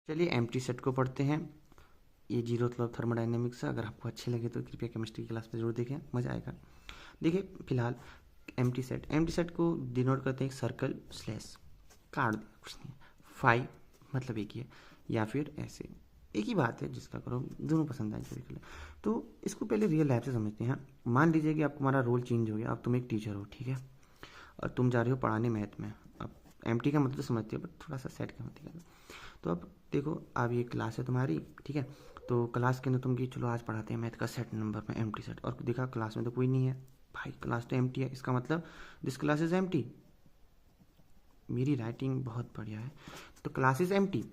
चलिए empty set को पढ़ते हैं। ये जीरो मतलब थर्मोडाइनमिक्स है। अगर आपको अच्छे लगे तो कृपया केमिस्ट्री की क्लास में जरूर देखें, मज़ा आएगा। देखिए फिलहाल एम्प्टी सेट को डिनोट करते हैं एक सर्कल स्लैश, काट दिया कुछ नहीं, फाई मतलब एक ही है, या फिर ऐसे एक ही बात है, जिसका करो दोनों पसंद आए कभी। तो इसको पहले रियल लाइफ से समझते हैं। मान लीजिए कि अब तुम्हारा रोल चेंज हो गया, अब तुम एक टीचर हो, ठीक है, और तुम जा रहे हो पढ़ाने मैथ में। अब एम्प्टी का मतलब समझते हो, बट थोड़ा सा सेट का मतलब। तो अब देखो, अब ये क्लास है तुम्हारी, ठीक है। तो क्लास के अंदर तुम की चलो आज पढ़ाते हैं मैथ का सेट नंबर में एम्प्टी सेट, और देखा क्लास में तो कोई नहीं है भाई, क्लास तो एम्प्टी है, इसका मतलब दिस क्लास इज एम्प्टी। मेरी राइटिंग बहुत बढ़िया है। तो class is empty,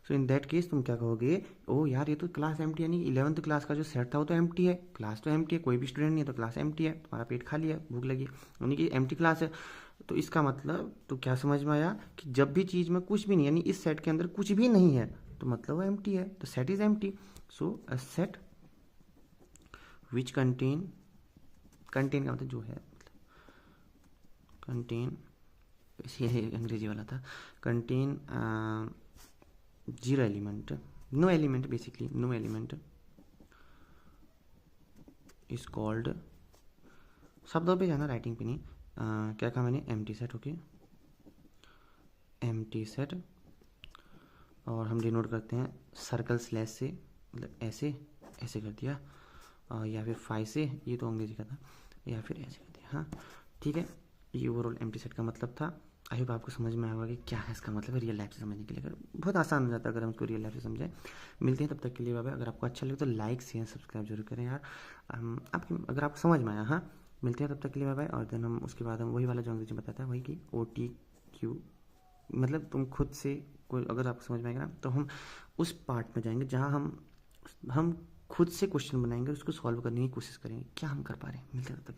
so in that case तुम क्या कहोगे, ओ यार ये तो क्लास एम्प्टी, यानी 11th क्लास का जो सेट था वो तो एम्प्टी है, क्लास तो एम्प्टी है, कोई भी स्टूडेंट नहीं है, तो क्लास एम्प्टी है, तुम्हारा पेट खाली है, भूख लगी, यानी कि एम्प्टी क्लास है। तो इसका मतलब तो क्या समझ में आया कि जब भी चीज़ में कुछ भी नहीं, यानी इस सेट के अंदर कुछ भी नहीं है, तो मतलब वो एम्प्टी है, तो set is empty. So a set which contain, contain का मतलब जो है, कंटेन, ये अंग्रेजी वाला था, contain zero element, no element, basically no element is called, शब्दों पे जाना, राइटिंग पे नहीं। क्या कहा मैंने, empty set, okay, empty set. और हम डिनोट करते हैं सर्कल स्लैश से, मतलब ऐसे ऐसे कर दिया, या फिर फाइव से, ये तो अंग्रेजी का था, या फिर ऐसे कर दिया, हाँ ठीक है। ये ओवरऑल एम्प्टी सेट का मतलब था। आई होप आपको समझ में आएगा कि क्या है इसका मतलब रियल लाइफ से समझने के लिए। अगर बहुत आसान हो जाता है अगर हम इसको रियल लाइफ से समझें। मिलते हैं तब तक के लिए, बाय बाय। अगर आपको अच्छा लगे तो लाइक शेयर सब्सक्राइब जरूर करें यार। आपकी अगर आपको समझ में आया, हाँ, मिलते हैं तब तक के लिए, बाय बाय। और देन हम उसके बाद हम वही वाला जो अंग्रेजी बताता है वही कि OTQ, मतलब तुम खुद से कोई अगर आपको समझ में आएगा ना, तो हम उस पार्ट में जाएंगे जहाँ हम खुद से क्वेश्चन बनाएंगे, उसको सॉल्व करने की कोशिश करेंगे, क्या हम कर पा रहे हैं। मिलते हैं तब तक के लिए।